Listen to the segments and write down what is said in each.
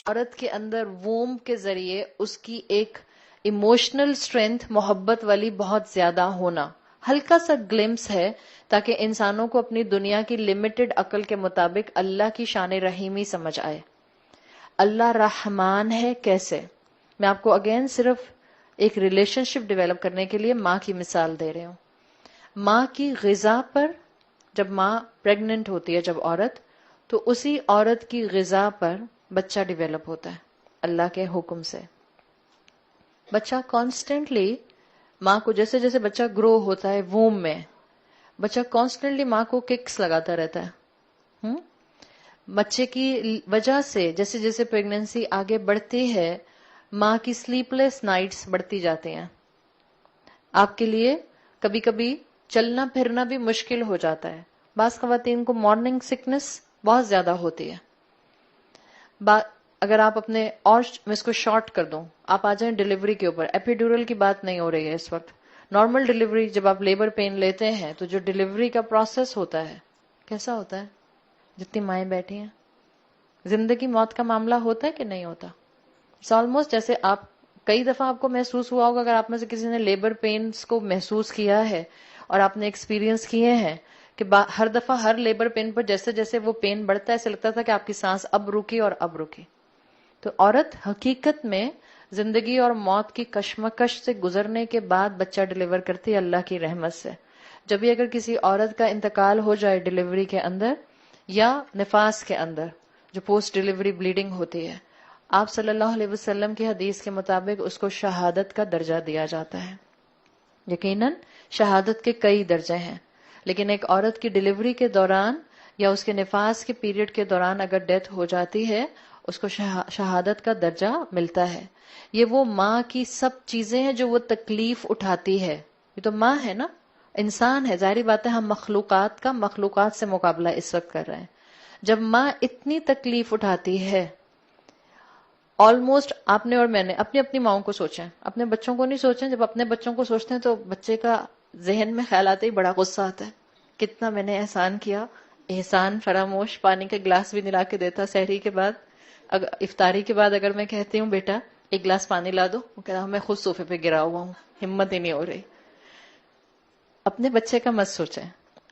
عورت کے اندر ووم کے ذریعے اس کی ایک ایموشنل اسٹرینتھ محبت والی بہت زیادہ ہونا، ہلکا سا گلمس ہے تاکہ انسانوں کو اپنی دنیا کی لمیٹڈ عقل کے مطابق اللہ کی شان رحیمی سمجھ آئے. اللہ رحمان ہے کیسے؟ میں آپ کو اگین صرف ایک ریلیشن شپ ڈیولپ کرنے کے لیے ماں کی مثال دے رہی ہوں. ماں کی غذا پر، جب ماں پریگننٹ ہوتی ہے جب عورت، تو اسی عورت کی غذا پر بچہ ڈیولپ ہوتا ہے اللہ کے حکم سے. بچہ کانسٹنٹلی ماں کو، جیسے جیسے بچہ گرو ہوتا ہے ووم میں، بچہ کانسٹنٹلی ماں کو ککس لگاتا رہتا ہے. بچے کی وجہ سے جیسے جیسے پریگننسی آگے بڑھتی ہے، ماں کی سلیپ لیس نائٹس بڑھتی جاتی ہیں. آپ کے لیے کبھی کبھی چلنا پھرنا بھی مشکل ہو جاتا ہے. بعض خواتین کو مارننگ سکنس بہت زیادہ ہوتی ہے. اگر آپ اپنے، اور میں اس کو شارٹ کر دوں، آپ آ جائیں ڈیلیوری کے اوپر. ایپیڈورل کی بات نہیں ہو رہی ہے اس وقت. نارمل ڈیلیوری جب آپ لیبر پین لیتے ہیں تو جو ڈیلیوری کا پروسیس ہوتا ہے کیسا ہوتا ہے؟ جتنی مائیں بیٹھی ہیں، زندگی موت کا معاملہ ہوتا ہے کہ نہیں ہوتا؟ اٹس آلموسٹ جیسے آپ، کئی دفعہ آپ کو محسوس ہوا ہوگا، اگر آپ میں سے کسی نے لیبر پینز کو محسوس کیا ہے اور آپ نے ایکسپیرینس کیے ہیں کہ ہر دفعہ ہر لیبر پین پر جیسے جیسے وہ پین بڑھتا ہے، ایسے لگتا تھا کہ آپ کی سانس اب رکی اور اب رکی. تو عورت حقیقت میں زندگی اور موت کی کشمکش سے گزرنے کے بعد بچہ ڈیلیور کرتی ہے اللہ کی رحمت سے. جب بھی اگر کسی عورت کا انتقال ہو جائے ڈیلیوری کے اندر یا نفاس کے اندر، جو پوسٹ ڈیلیوری بلیڈنگ ہوتی ہے، آپ صلی اللہ علیہ وسلم کی حدیث کے مطابق اس کو شہادت کا درجہ دیا جاتا ہے. یقیناً شہادت کے کئی درجے ہیں، لیکن ایک عورت کی ڈیلیوری کے دوران یا اس کے نفاس کے پیریڈ کے دوران اگر ڈیتھ ہو جاتی ہے، اس کو شہادت کا درجہ ملتا ہے. یہ وہ ماں کی سب چیزیں ہیں جو وہ تکلیف اٹھاتی ہے. یہ تو ماں ہے نا، انسان ہے، ظاہری بات ہے ہم مخلوقات سے مقابلہ اس وقت کر رہے ہیں. جب ماں اتنی تکلیف اٹھاتی ہے، آلموسٹ آپ نے اور میں نے اپنی اپنی ماؤں کو سوچیں، اپنے بچوں کو نہیں سوچیں. جب اپنے بچوں کو سوچتے ہیں تو بچے کا ذہن میں خیال آتے ہی بڑا غصہ آتا ہے، کتنا میں نے احسان کیا، احسان فراموش. پانی کا گلاس بھی نہیں لا کے دیتا سحری کے بعد. افطاری کے بعد اگر میں کہتی ہوں بیٹا ایک گلاس پانی لا دو، وہ کہتا میں خود صوفے پہ گرا ہوا ہوں، ہمت ہی نہیں ہو رہی. اپنے بچے کا مت سوچیں،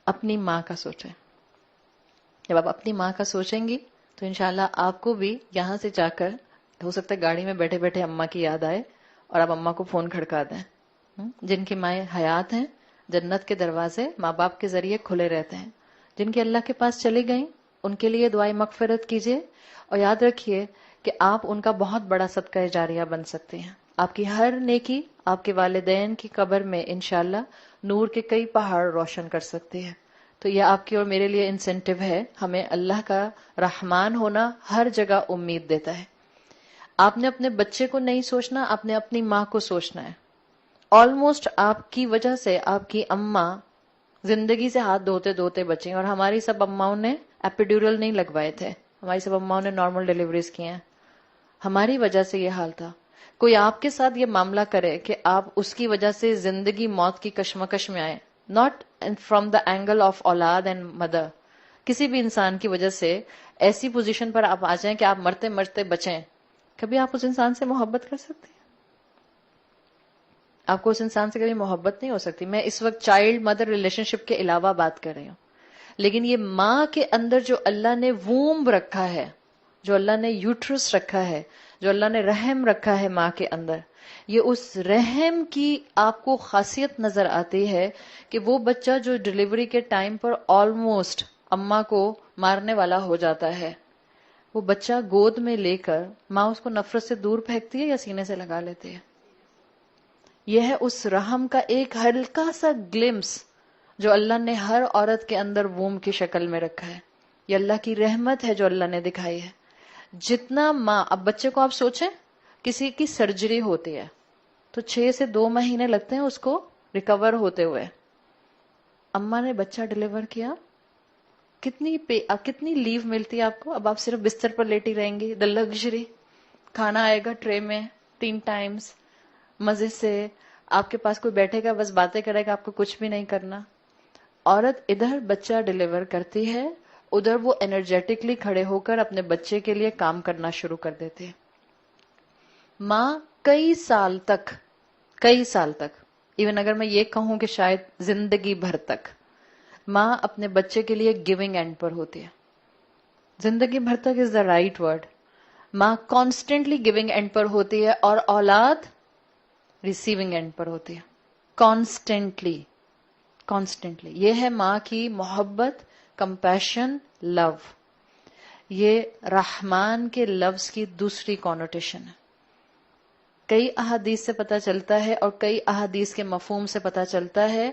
اپنی ماں کا سوچیں. جب آپ اپنی ماں کا سوچیں گی تو انشاءاللہ آپ کو بھی یہاں سے جا کر، ہو سکتا ہے گاڑی میں بیٹھے بیٹھے اماں کی یاد آئے اور آپ اماں کو فون کھڑکا دیں. جن کی مائیں حیات ہیں، جنت کے دروازے ماں باپ کے ذریعے کھلے رہتے ہیں. جن کی اللہ کے پاس چلی گئیں ان کے لیے دعائیں مغفرت کیجیے، اور یاد رکھیے کہ آپ ان کا بہت بڑا صدقہ جاریہ بن سکتے ہیں. آپ کی ہر نیکی آپ کے والدین کی قبر میں انشاءاللہ نور کے کئی پہاڑ روشن کر سکتی ہے. تو یہ آپ کی اور میرے لیے انسینٹیو ہے. ہمیں اللہ کا رحمان ہونا ہر جگہ امید دیتا ہے. آپ نے اپنے بچے کو نہیں سوچنا، آپ نے اپنی ماں کو سوچنا ہے. آلموسٹ آپ کی وجہ سے آپ کی اماں زندگی سے ہاتھ دھوتے دھوتے بچیں، اور ہماری سب اماؤں نے ایپیڈیورل نہیں لگوائے تھے، ہماری سب اماؤں نے نارمل ڈیلیوریز کی ہیں. ہماری وجہ سے یہ حال تھا. کوئی آپ کے ساتھ یہ معاملہ کرے کہ آپ اس کی وجہ سے زندگی موت کی کشمکش میں آئے، not from the angle of اولاد اینڈ مدر، کسی بھی انسان کی وجہ سے ایسی پوزیشن پر آپ آ جائیں کہ آپ مرتے مرتے بچیں، کبھی آپ اس انسان سے محبت کر سکتے ہیں؟ آپ کو اس انسان سے کبھی محبت نہیں ہو سکتی. میں اس وقت چائلڈ مدر ریلیشن شپ کے علاوہ بات کر رہی ہوں. لیکن یہ ماں کے اندر جو اللہ نے وومب رکھا ہے، جو اللہ نے یوٹرس رکھا ہے، جو اللہ نے رحم رکھا ہے ماں کے اندر، یہ اس رحم کی آپ کو خاصیت نظر آتی ہے کہ وہ بچہ جو ڈیلیوری کے ٹائم پر آلموسٹ اماں کو مارنے والا ہو جاتا ہے، وہ بچہ گود میں لے کر ماں اس کو نفرت سے دور پھینکتی ہے یا سینے سے لگا لیتی ہے. یہ ہے اس رحم کا ایک ہلکا سا گلمس جو اللہ نے ہر عورت کے اندر ووم کی شکل میں رکھا ہے. یہ اللہ کی رحمت ہے جو اللہ نے دکھائی ہے. جتنا ماں، اب بچے کو آپ سوچیں، کسی کی سرجری ہوتی ہے تو 6 سے 2 مہینے لگتے ہیں اس کو ریکور ہوتے ہوئے. اماں نے بچہ ڈیلیور کیا، کتنی لیو ملتی ہے آپ کو؟ اب آپ صرف بستر پر لیٹی رہیں گی، دا لگژری، کھانا آئے گا ٹرے میں 3 ٹائمز مزے سے، آپ کے پاس کوئی بیٹھے گا بس باتیں کرے گا، آپ کو کچھ بھی نہیں کرنا. عورت ادھر بچہ ڈیلیور کرتی ہے، ادھر وہ انرجیٹکلی کھڑے ہو کر اپنے بچے کے لیے کام کرنا شروع کر دیتے ہیں. ماں کئی سال تک ایون اگر میں یہ کہوں کہ شاید زندگی بھر تک ماں اپنے بچے کے لیے گیونگ اینڈ پر ہوتی ہے. زندگی بھر تک از دا رائٹ ورڈ. ماں کانسٹینٹلی گیونگ اینڈ پر ہوتی ہے اور اولاد ریسیونگ اینڈ پر ہوتی ہے. کانسٹینٹلی یہ ہے ماں کی محبت, کمپیشن, لو. یہ رحمان کے لفظ کی دوسری کونوٹیشن ہے. کئی احادیث سے پتہ چلتا ہے اور کئی احادیث کے مفہوم سے پتہ چلتا ہے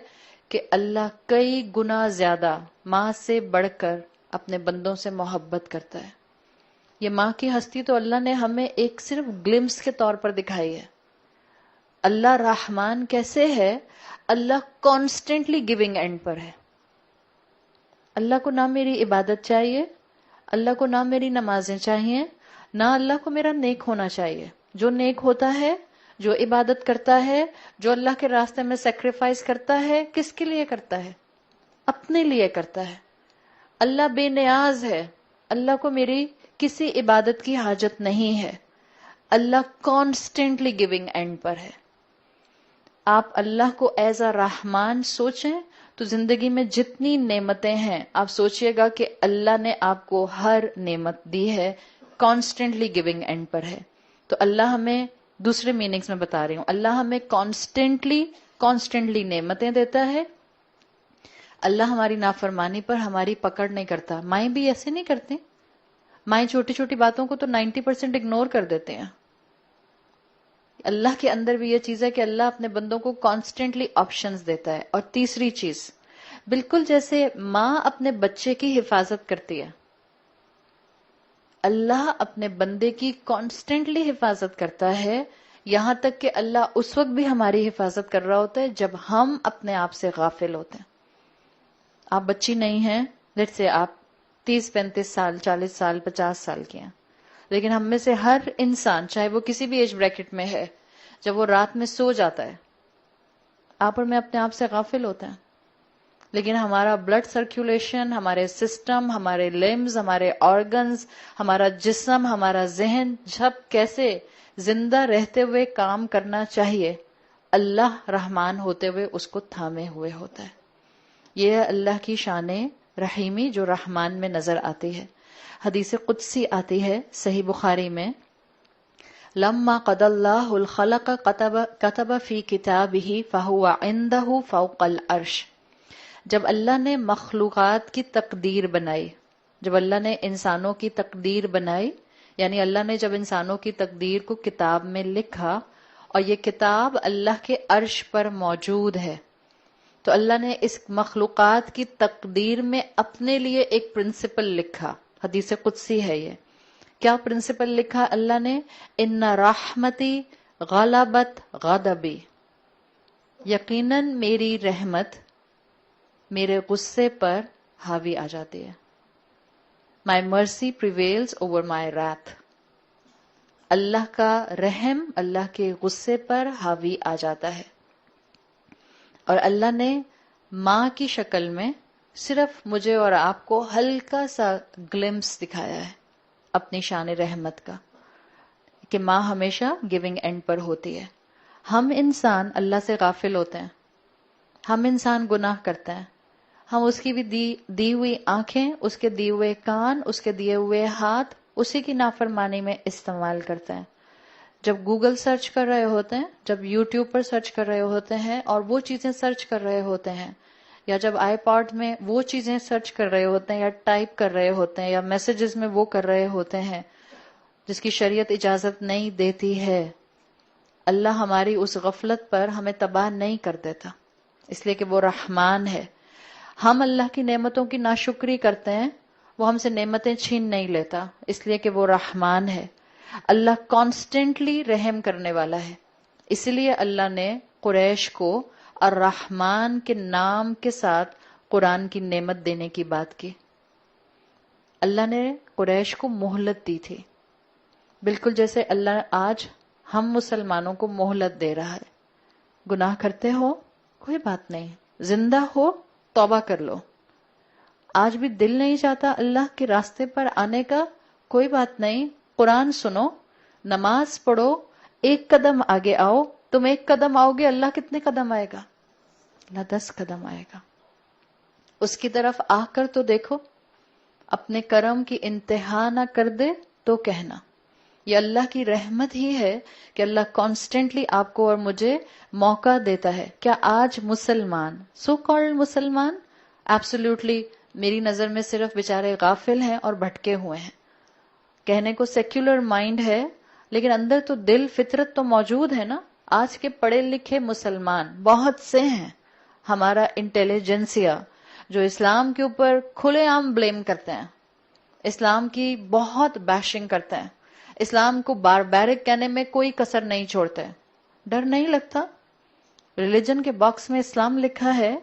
کہ اللہ کئی گنا زیادہ ماں سے بڑھ کر اپنے بندوں سے محبت کرتا ہے. یہ ماں کی ہستی تو اللہ نے ہمیں ایک صرف گلمس کے طور پر دکھائی ہے. اللہ رحمان کیسے ہے؟ اللہ کانسٹنٹلی گیونگ اینڈ پر ہے. اللہ کو نہ میری عبادت چاہیے, اللہ کو نہ میری نمازیں چاہیے, نہ اللہ کو میرا نیک ہونا چاہیے. جو نیک ہوتا ہے, جو عبادت کرتا ہے, جو اللہ کے راستے میں سیکریفائس کرتا ہے, کس کے لیے کرتا ہے؟ اپنے لیے کرتا ہے. اللہ بے نیاز ہے, اللہ کو میری کسی عبادت کی حاجت نہیں ہے. اللہ کانسٹنٹلی گیونگ اینڈ پر ہے. آپ اللہ کو ایز اے رحمان سوچیں تو زندگی میں جتنی نعمتیں ہیں آپ سوچئے گا کہ اللہ نے آپ کو ہر نعمت دی ہے, کانسٹنٹلی گیونگ اینڈ پر ہے. تو اللہ ہمیں دوسرے میننگز میں بتا رہی ہوں, اللہ ہمیں کانسٹنٹلی نعمتیں دیتا ہے. اللہ ہماری نافرمانی پر ہماری پکڑ نہیں کرتا. مائیں بھی ایسے نہیں کرتے. مائیں چھوٹی چھوٹی باتوں کو تو 90% اگنور کر دیتے ہیں. اللہ کے اندر بھی یہ چیز ہے کہ اللہ اپنے بندوں کو کانسٹنٹلی آپشنز دیتا ہے. اور تیسری چیز, بالکل جیسے ماں اپنے بچے کی حفاظت کرتی ہے, اللہ اپنے بندے کی کانسٹنٹلی حفاظت کرتا ہے. یہاں تک کہ اللہ اس وقت بھی ہماری حفاظت کر رہا ہوتا ہے جب ہم اپنے آپ سے غافل ہوتے ہیں. آپ بچی نہیں ہیں, لیٹ سے آپ 30-35 سال, 40 سال, 50 سال کی ہیں, لیکن ہم میں سے ہر انسان چاہے وہ کسی بھی ایج بریکٹ میں ہے, جب وہ رات میں سو جاتا ہے آپ اور میں اپنے آپ سے غافل ہوتے ہیں. لیکن ہمارا بلڈ سرکولیشن, ہمارے سسٹم, ہمارے لمز, ہمارے آرگنز, ہمارا جسم, ہمارا ذہن جب کیسے زندہ رہتے ہوئے کام کرنا چاہیے, اللہ رحمان ہوتے ہوئے اس کو تھامے ہوئے ہوتا ہے. یہ ہے اللہ کی شان رحیمی جو رحمان میں نظر آتی ہے. حدیث قدسی آتی ہے صحیح بخاری میں, لما قضى الله الخلق كتب في كتابه فهو عنده فوق العرش. جب اللہ نے مخلوقات کی تقدیر بنائی, جب اللہ نے انسانوں کی تقدیر بنائی, یعنی اللہ نے جب انسانوں کی تقدیر کو کتاب میں لکھا, اور یہ کتاب اللہ کے عرش پر موجود ہے, تو اللہ نے اس مخلوقات کی تقدیر میں اپنے لیے ایک پرنسپل لکھا. حدیث قدسی ہے یہ. کیا پرنسپل لکھا اللہ نے؟ ان رحمتی غلبت غضبی, یقیناً میری رحمت میرے غصے پر حاوی آ جاتی ہے. My mercy prevails over my wrath. اللہ کا رحم اللہ کے غصے پر حاوی آ جاتا ہے. اور اللہ نے ماں کی شکل میں صرف مجھے اور آپ کو ہلکا سا گلمس دکھایا ہے اپنی شان رحمت کا, کہ ماں ہمیشہ گیونگ اینڈ پر ہوتی ہے. ہم انسان اللہ سے غافل ہوتے ہیں, ہم انسان گناہ کرتے ہیں, ہم اس کی بھی دی ہوئی آنکھیں, اس کے دیے ہوئے کان, اس کے دیے ہوئے ہاتھ اسی کی نافرمانی میں استعمال کرتے ہیں. جب گوگل سرچ کر رہے ہوتے ہیں, جب یوٹیوب پر سرچ کر رہے ہوتے ہیں اور وہ چیزیں سرچ کر رہے ہوتے ہیں, یا جب آئی پاڈ میں وہ چیزیں سرچ کر رہے ہوتے ہیں یا ٹائپ کر رہے ہوتے ہیں یا میسیجز میں وہ کر رہے ہوتے ہیں جس کی شریعت اجازت نہیں دیتی ہے, اللہ ہماری اس غفلت پر ہمیں تباہ نہیں کر دیتا, اس لیے کہ وہ رحمان ہے. ہم اللہ کی نعمتوں کی ناشکری کرتے ہیں, وہ ہم سے نعمتیں چھین نہیں لیتا, اس لیے کہ وہ رحمان ہے. اللہ کانسٹنٹلی رحم کرنے والا ہے, اس لیے اللہ نے قریش کو الرحمن کے نام کے ساتھ قرآن کی نعمت دینے کی بات کی. اللہ نے قریش کو مہلت دی تھی, بالکل جیسے اللہ آج ہم مسلمانوں کو مہلت دے رہا ہے. گناہ کرتے ہو کوئی بات نہیں, زندہ ہو توبہ کر لو, آج بھی دل نہیں چاہتا اللہ کے راستے پر آنے کا؟ کوئی بات نہیں، قرآن سنو، نماز پڑھو، ایک قدم آگے آؤ. تم ایک قدم آؤ گے، اللہ کتنے قدم آئے گا؟ اللہ 10 قدم آئے گا. اس کی طرف آ کر تو دیکھو. اپنے کرم کی انتہا نہ کر دے تو کہنا. یہ اللہ کی رحمت ہی ہے کہ اللہ کانسٹنٹلی آپ کو اور مجھے موقع دیتا ہے. کیا آج مسلمان، سو کالڈ مسلمان، ایبسولوٹلی میری نظر میں صرف بیچارے غافل ہیں اور بھٹکے ہوئے ہیں. کہنے کو سیکولر مائنڈ ہے، لیکن اندر تو دل، فطرت تو موجود ہے نا. آج کے پڑھے لکھے مسلمان بہت سے ہیں. ہمارا انٹیلیجنسیا جو اسلام کے اوپر کھلے عام بلیم کرتے ہیں، اسلام کی بہت بیشنگ کرتے ہیں، اسلام کو باربیرک کہنے میں کوئی کسر نہیں چھوڑتے. ڈر نہیں لگتا؟ ریلیجن کے باکس میں اسلام لکھا ہے،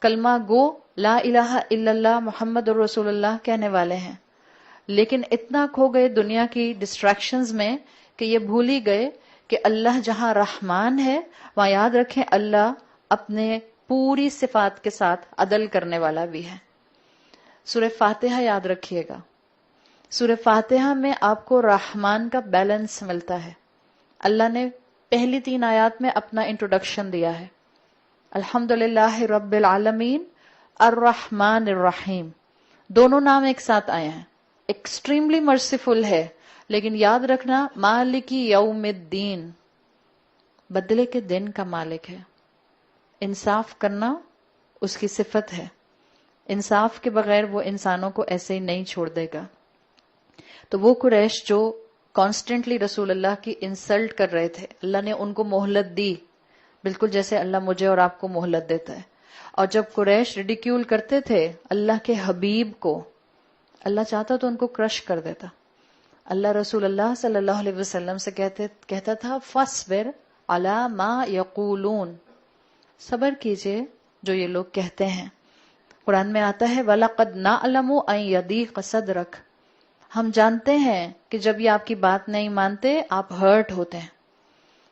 کلمہ گو، لا الہ الا اللہ محمد رسول اللہ کہنے والے ہیں. لیکن اتنا کھو گئے دنیا کی ڈسٹریکشنز میں کہ یہ بھول ہی گئے کہ اللہ جہاں رحمان ہے، وہاں یاد رکھیں اللہ اپنے پوری صفات کے ساتھ عدل کرنے والا بھی ہے. سورہ فاتحہ یاد رکھیے گا. سورہ فاتحہ میں آپ کو رحمان کا بیلنس ملتا ہے. اللہ نے پہلی 3 آیات میں اپنا انٹروڈکشن دیا ہے. الحمدللہ رب العالمین الرحمن الرحیم، دونوں نام ایک ساتھ آئے ہیں. ایکسٹریملی مرسیفل ہے، لیکن یاد رکھنا مالکی یوم الدین، بدلے کے دن کا مالک ہے. انصاف کرنا اس کی صفت ہے. انصاف کے بغیر وہ انسانوں کو ایسے ہی نہیں چھوڑ دے گا. تو وہ قریش جو کانسٹنٹلی رسول اللہ کی انسلٹ کر رہے تھے، اللہ نے ان کو مہلت دی، بالکل جیسے اللہ مجھے اور آپ کو مہلت دیتا ہے. اور جب قریش ریڈیکیول کرتے تھے اللہ کے حبیب کو، اللہ چاہتا تو ان کو کرش کر دیتا. اللہ رسول اللہ صلی اللہ علیہ وسلم سے کہتا تھا فَاصْبِرْ عَلَى مَا يَقُولُونَ، صبر کیجئے جو یہ لوگ کہتے ہیں. قرآن میں آتا ہے وَلَقَدْ نَعْلَمُ أَن يَضِيقَ صَدْرَكَ، ہم جانتے ہیں کہ جب یہ آپ کی بات نہیں مانتے آپ ہرٹ ہوتے ہیں.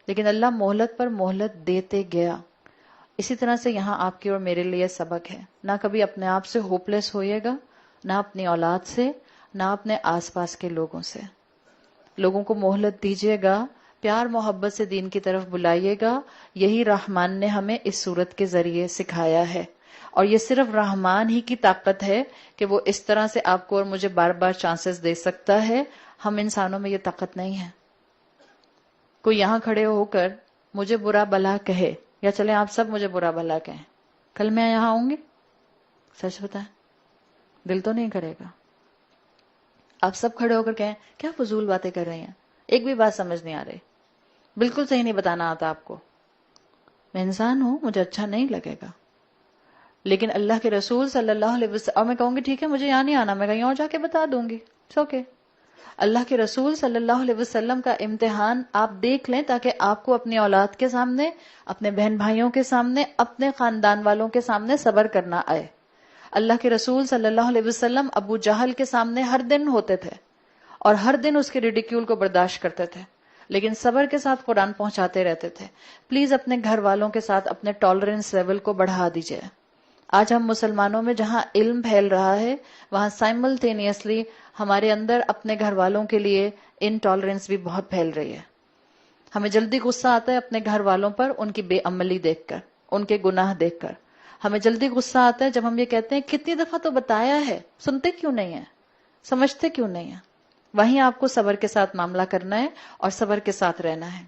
لیکن اللہ مہلت پر مہلت دیتے گیا. اسی طرح سے یہاں آپ کی اور میرے لیے سبق ہے. نہ کبھی اپنے آپ سے ہوپلیس ہوئیے گا، نہ اپنی اولاد سے، نہ اپنے آس پاس کے لوگوں سے. لوگوں کو مہلت دیجیے گا، پیار محبت سے دین کی طرف بلائیے گا. یہی رحمان نے ہمیں اس صورت کے ذریعے سکھایا ہے. اور یہ صرف رحمان ہی کی طاقت ہے کہ وہ اس طرح سے آپ کو اور مجھے بار بار چانسز دے سکتا ہے. ہم انسانوں میں یہ طاقت نہیں ہے. کوئی یہاں کھڑے ہو کر مجھے برا بھلا کہے، یا چلیں آپ سب مجھے برا بھلا کہیں، کل میں یہاں آؤں گی؟ سچ بتائیں، دل تو نہیں کرے گا. آپ سب کھڑے ہو کر کہیں کیا فضول باتیں کر رہی ہیں، ایک بھی بات سمجھ نہیں آ رہی، بالکل صحیح نہیں بتانا آتا آپ کو. میں انسان ہوں، مجھے اچھا نہیں لگے گا. لیکن اللہ کے رسول صلی اللہ علیہ وسلم، اور میں کہوں گی ٹھیک ہے مجھے یہاں نہیں آنا، میں کہیں اور جا کے بتا دوں گی، اوکے. اللہ کے رسول صلی اللہ علیہ وسلم کا امتحان آپ دیکھ لیں تاکہ آپ کو اپنی اولاد کے سامنے، اپنے بہن بھائیوں کے سامنے، اپنے خاندان والوں کے سامنے صبر کرنا آئے. اللہ کے رسول صلی اللہ علیہ وسلم ابو جہل کے سامنے ہر دن ہوتے تھے اور ہر دن اس کے ریڈیکیول کو برداشت کرتے تھے، لیکن صبر کے ساتھ قرآن پہنچاتے رہتے تھے. پلیز اپنے گھر والوں کے ساتھ اپنے ٹالرنس لیول کو بڑھا دیجئے. آج ہم مسلمانوں میں جہاں علم پھیل رہا ہے وہاں سائملٹینیسلی ہمارے اندر اپنے گھر والوں کے لیے انٹالرنس بھی بہت پھیل رہی ہے. ہمیں جلدی غصہ آتا ہے اپنے گھر والوں پر ان کی بے عملی دیکھ کر، ان کے گناہ دیکھ کر. ہمیں جلدی غصہ آتا ہے جب ہم یہ کہتے ہیں کتنی دفعہ تو بتایا ہے، سنتے کیوں نہیں ہیں، سمجھتے کیوں نہیں ہیں. وہیں آپ کو صبر کے ساتھ معاملہ کرنا ہے اور صبر کے ساتھ رہنا ہے.